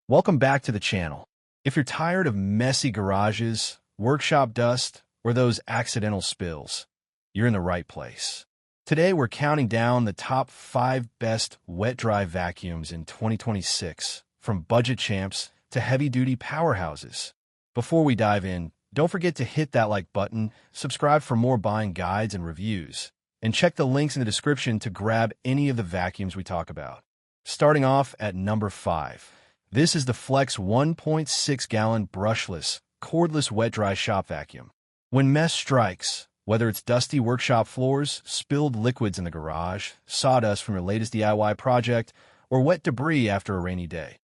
Welcome back to the channel. If you're tired of messy garages, workshop dust, or those accidental spills, you're in the right place. Today we're counting down the top 5 best wet-dry vacuums in 2026, from budget champs to heavy-duty powerhouses. Before we dive in, don't forget to hit that like button, subscribe for more buying guides and reviews, and check the links in the description to grab any of the vacuums we talk about. Starting off at number 5. This is the Flex 1.6-gallon brushless, cordless wet-dry shop vacuum. When mess strikes, whether it's dusty workshop floors, spilled liquids in the garage, sawdust from your latest DIY project, or wet debris after a rainy day,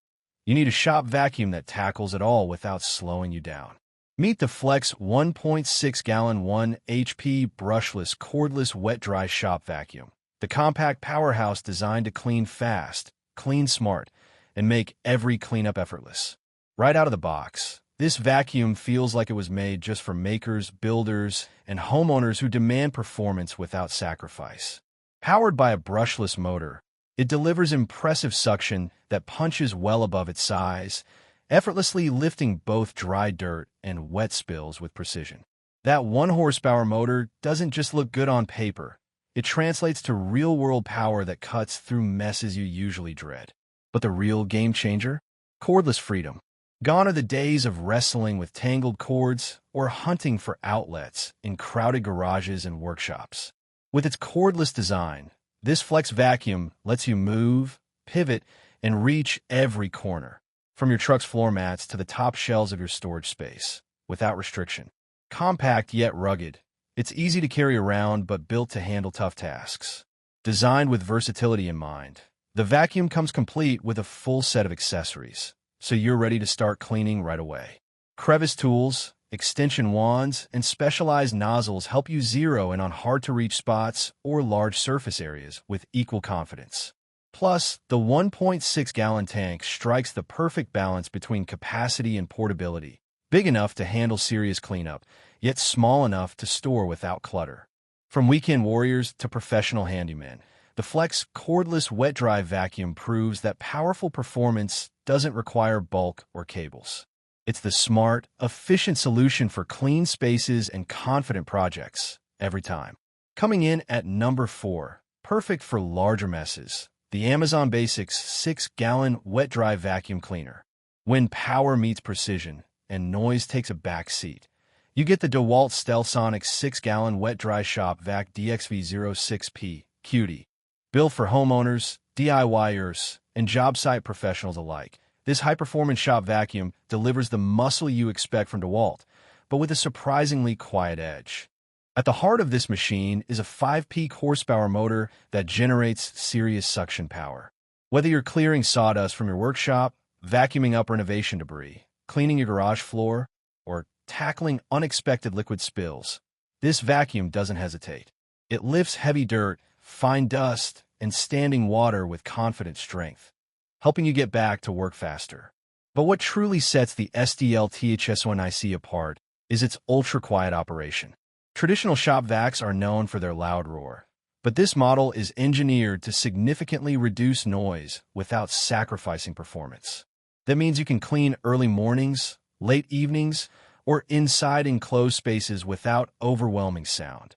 you need a shop vacuum that tackles it all without slowing you down. Meet the Flex 1.6-gallon 1 HP brushless cordless wet-dry shop vacuum, the compact powerhouse designed to clean fast, clean smart, and make every cleanup effortless. Right out of the box, this vacuum feels like it was made just for makers, builders, and homeowners who demand performance without sacrifice. Powered by a brushless motor, it delivers impressive suction that punches well above its size, effortlessly lifting both dry dirt and wet spills with precision. That 1 horsepower motor doesn't just look good on paper. It translates to real-world power that cuts through messes you usually dread. But the real game changer? Cordless freedom. Gone are the days of wrestling with tangled cords or hunting for outlets in crowded garages and workshops. With its cordless design, this Flex vacuum lets you move, pivot, and reach every corner, from your truck's floor mats to the top shelves of your storage space, without restriction. Compact yet rugged, it's easy to carry around but built to handle tough tasks. Designed with versatility in mind, the vacuum comes complete with a full set of accessories, so you're ready to start cleaning right away. Crevice tools, extension wands, and specialized nozzles help you zero in on hard-to-reach spots or large surface areas with equal confidence. Plus, the 1.6-gallon tank strikes the perfect balance between capacity and portability, big enough to handle serious cleanup, yet small enough to store without clutter. From weekend warriors to professional handymen, the Flex cordless wet-dry vacuum proves that powerful performance doesn't require bulk or cables. It's the smart, efficient solution for clean spaces and confident projects, every time. Coming in at number 4, perfect for larger messes, the Amazon Basics 6-gallon wet-dry vacuum cleaner. When power meets precision and noise takes a back seat, you get the DEWALT STEALTHSONIC 6-gallon wet-dry shop vac DXV06P Cutie. Built for homeowners, DIYers, and job site professionals alike, this high-performance shop vacuum delivers the muscle you expect from DEWALT, but with a surprisingly quiet edge. At the heart of this machine is a 5-peak horsepower motor that generates serious suction power. Whether you're clearing sawdust from your workshop, vacuuming up renovation debris, cleaning your garage floor, or tackling unexpected liquid spills, this vacuum doesn't hesitate. It lifts heavy dirt, fine dust, and standing water with confident strength, helping you get back to work faster. But what truly sets the STEALTHSONIC apart is its ultra-quiet operation. Traditional shop vacs are known for their loud roar, but this model is engineered to significantly reduce noise without sacrificing performance. That means you can clean early mornings, late evenings, or inside enclosed spaces without overwhelming sound,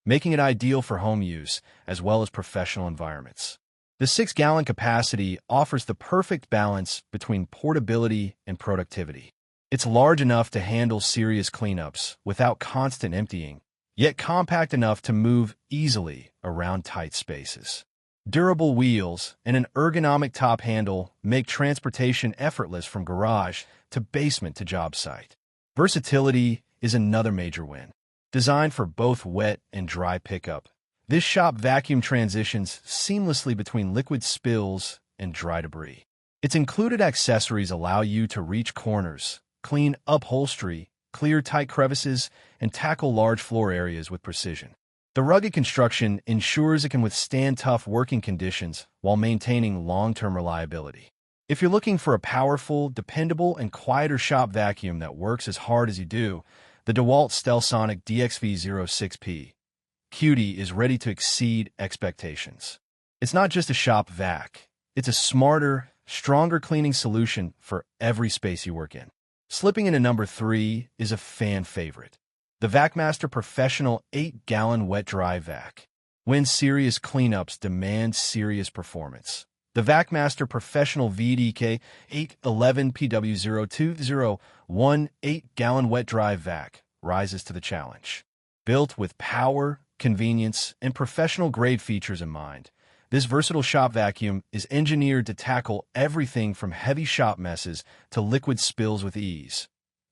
making it ideal for home use as well as professional environments. The 6-gallon capacity offers the perfect balance between portability and productivity. It's large enough to handle serious cleanups without constant emptying, yet compact enough to move easily around tight spaces. Durable wheels and an ergonomic top handle make transportation effortless from garage to basement to job site. Versatility is another major win. Designed for both wet and dry pickup, this shop vacuum transitions seamlessly between liquid spills and dry debris. Its included accessories allow you to reach corners, clean upholstery, clear tight crevices, and tackle large floor areas with precision. The rugged construction ensures it can withstand tough working conditions while maintaining long-term reliability. If you're looking for a powerful, dependable, and quieter shop vacuum that works as hard as you do, the DEWALT STEALTHSONIC DXV06P Cutie is ready to exceed expectations. It's not just a shop vac. It's a smarter, stronger cleaning solution for every space you work in. Slipping into number 3 is a fan favorite. The Vacmaster Professional 8-Gallon Wet-Dry Vac. When serious cleanups demand serious performance, the Vacmaster Professional VDK 811 PW0201 8-Gallon Wet-Dry Vac rises to the challenge. Built with power, convenience, and professional-grade features in mind, this versatile shop vacuum is engineered to tackle everything from heavy shop messes to liquid spills with ease,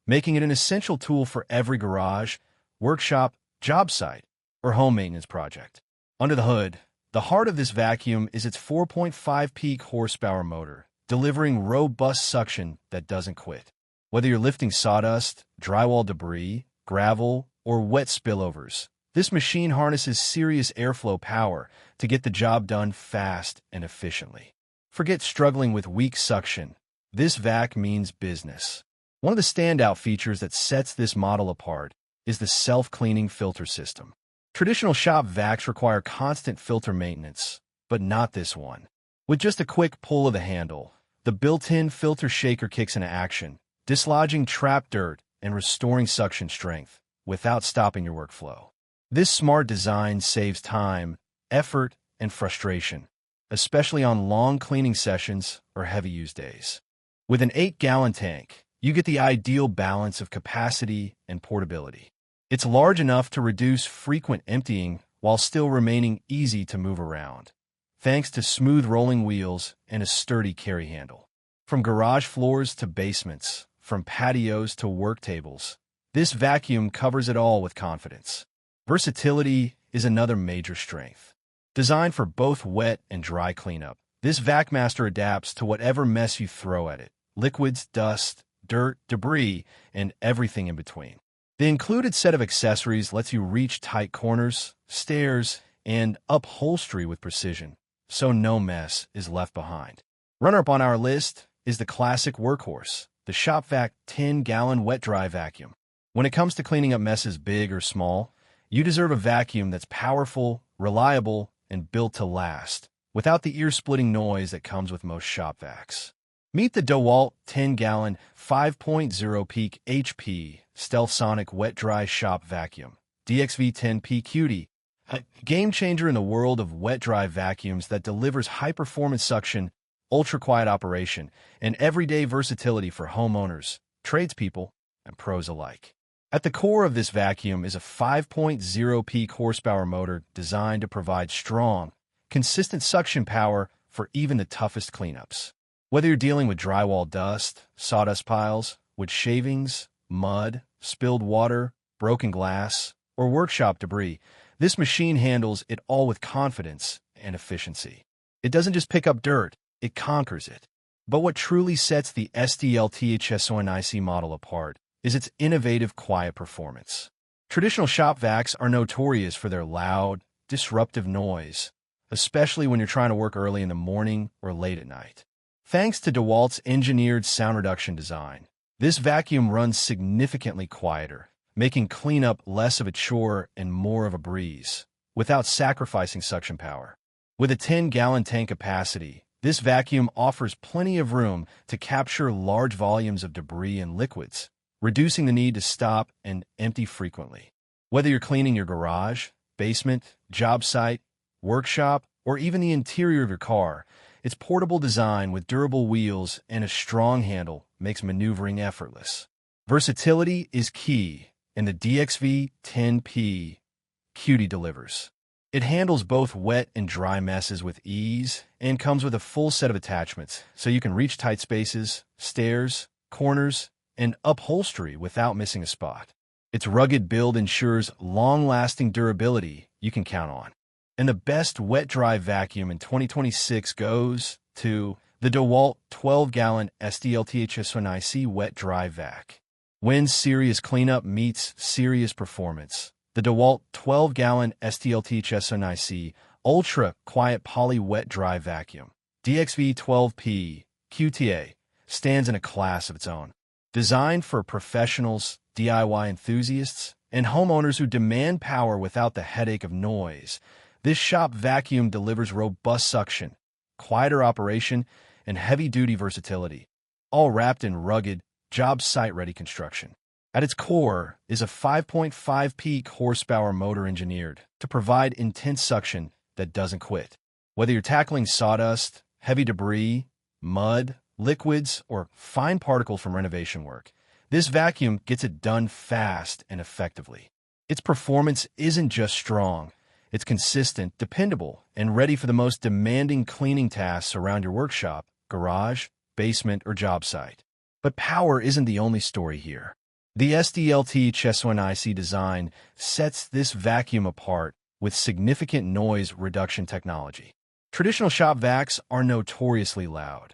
making it an essential tool for every garage, workshop, job site, or home maintenance project. Under the hood, the heart of this vacuum is its 4.5 peak horsepower motor, delivering robust suction that doesn't quit. Whether you're lifting sawdust, drywall debris, gravel, or wet spillovers, this machine harnesses serious airflow power to get the job done fast and efficiently. Forget struggling with weak suction. This vac means business. One of the standout features that sets this model apart is the self-cleaning filter system. Traditional shop vacs require constant filter maintenance, but not this one. With just a quick pull of the handle, the built-in filter shaker kicks into action, dislodging trapped dirt and restoring suction strength without stopping your workflow. This smart design saves time, effort, and frustration, especially on long cleaning sessions or heavy-use days. With an 8-gallon tank, you get the ideal balance of capacity and portability. It's large enough to reduce frequent emptying while still remaining easy to move around, thanks to smooth rolling wheels and a sturdy carry handle. From garage floors to basements, from patios to work tables, this vacuum covers it all with confidence. Versatility is another major strength. Designed for both wet and dry cleanup, this Vacmaster adapts to whatever mess you throw at it: liquids, dust, dirt, debris, and everything in between. The included set of accessories lets you reach tight corners, stairs, and upholstery with precision, so no mess is left behind. Runner-up on our list is the classic workhorse, the Shop-Vac 10-Gallon Wet-Dry Vacuum. When it comes to cleaning up messes big or small, you deserve a vacuum that's powerful, reliable, and built to last, without the ear-splitting noise that comes with most shop vacs. Meet the DEWALT 10-Gallon 5.0 peak HP STEALTHSONIC Wet-Dry Shop Vacuum, DXV10P Cutie, a game-changer in the world of wet-dry vacuums that delivers high-performance suction, ultra-quiet operation, and everyday versatility for homeowners, tradespeople, and pros alike. At the core of this vacuum is a 5.0 peak horsepower motor designed to provide strong, consistent suction power for even the toughest cleanups. Whether you're dealing with drywall dust, sawdust piles, wood shavings, mud, spilled water, broken glass, or workshop debris, this machine handles it all with confidence and efficiency. It doesn't just pick up dirt, it conquers it. But what truly sets the STEALTHSONIC model apart is its innovative quiet performance. Traditional shop vacs are notorious for their loud, disruptive noise, especially when you're trying to work early in the morning or late at night. Thanks to DEWALT's engineered sound reduction design, this vacuum runs significantly quieter, making cleanup less of a chore and more of a breeze, without sacrificing suction power. With a 10-gallon tank capacity, this vacuum offers plenty of room to capture large volumes of debris and liquids, reducing the need to stop and empty frequently. Whether you're cleaning your garage, basement, job site, workshop, or even the interior of your car, its portable design with durable wheels and a strong handle makes maneuvering effortless. Versatility is key, and the DXV10P Cutie delivers. It handles both wet and dry messes with ease and comes with a full set of attachments, so you can reach tight spaces, stairs, corners, and upholstery without missing a spot. Its rugged build ensures long-lasting durability you can count on. And the best wet-dry vacuum in 2026 goes to the DEWALT 12-Gallon STEALTHSONIC Wet-Dry Vac. When serious cleanup meets serious performance, the DEWALT 12-Gallon STEALTHSONIC Ultra Quiet Poly Wet-Dry Vacuum, DXV12P QTA, stands in a class of its own. Designed for professionals, DIY enthusiasts, and homeowners who demand power without the headache of noise, this shop vacuum delivers robust suction, quieter operation, and heavy-duty versatility, all wrapped in rugged, job site-ready construction. At its core is a 5.5 peak horsepower motor engineered to provide intense suction that doesn't quit. Whether you're tackling sawdust, heavy debris, mud, liquids, or fine particles from renovation work, this vacuum gets it done fast and effectively. Its performance isn't just strong, it's consistent, dependable, and ready for the most demanding cleaning tasks around your workshop, garage, basement, or job site. But power isn't the only story here. The STEALTHSONIC design sets this vacuum apart with significant noise reduction technology. Traditional Shop-Vacs are notoriously loud,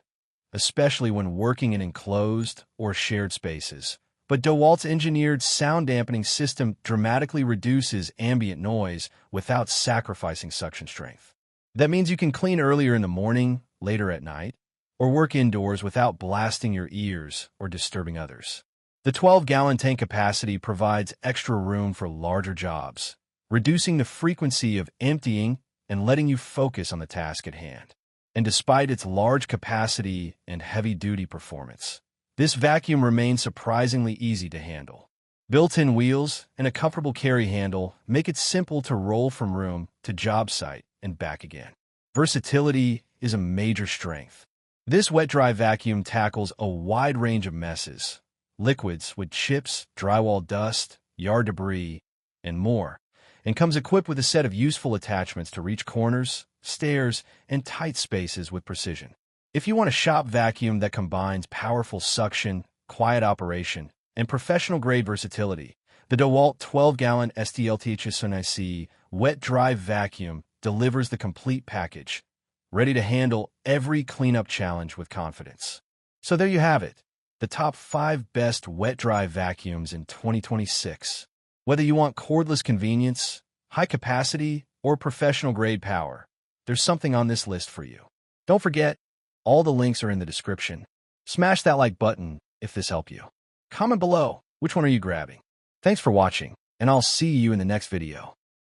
especially when working in enclosed or shared spaces. But DEWALT's engineered sound dampening system dramatically reduces ambient noise without sacrificing suction strength. That means you can clean earlier in the morning, later at night, or work indoors without blasting your ears or disturbing others. The 12-gallon tank capacity provides extra room for larger jobs, reducing the frequency of emptying and letting you focus on the task at hand. And despite its large capacity and heavy-duty performance, this vacuum remains surprisingly easy to handle. Built-in wheels and a comfortable carry handle make it simple to roll from room to job site and back again. Versatility is a major strength. This wet-dry vacuum tackles a wide range of messes, liquids with chips, drywall dust, yard debris, and more, and comes equipped with a set of useful attachments to reach corners, stairs, and tight spaces with precision. If you want a shop vacuum that combines powerful suction, quiet operation, and professional-grade versatility, the DEWALT 12-gallon STEALTHSONIC wet-dry vacuum delivers the complete package, ready to handle every cleanup challenge with confidence. So there you have it, the top 5 best wet-dry vacuums in 2026. Whether you want cordless convenience, high capacity, or professional-grade power, there's something on this list for you. Don't forget, all the links are in the description. Smash that like button if this helped you. Comment below, which one are you grabbing? Thanks for watching, and I'll see you in the next video.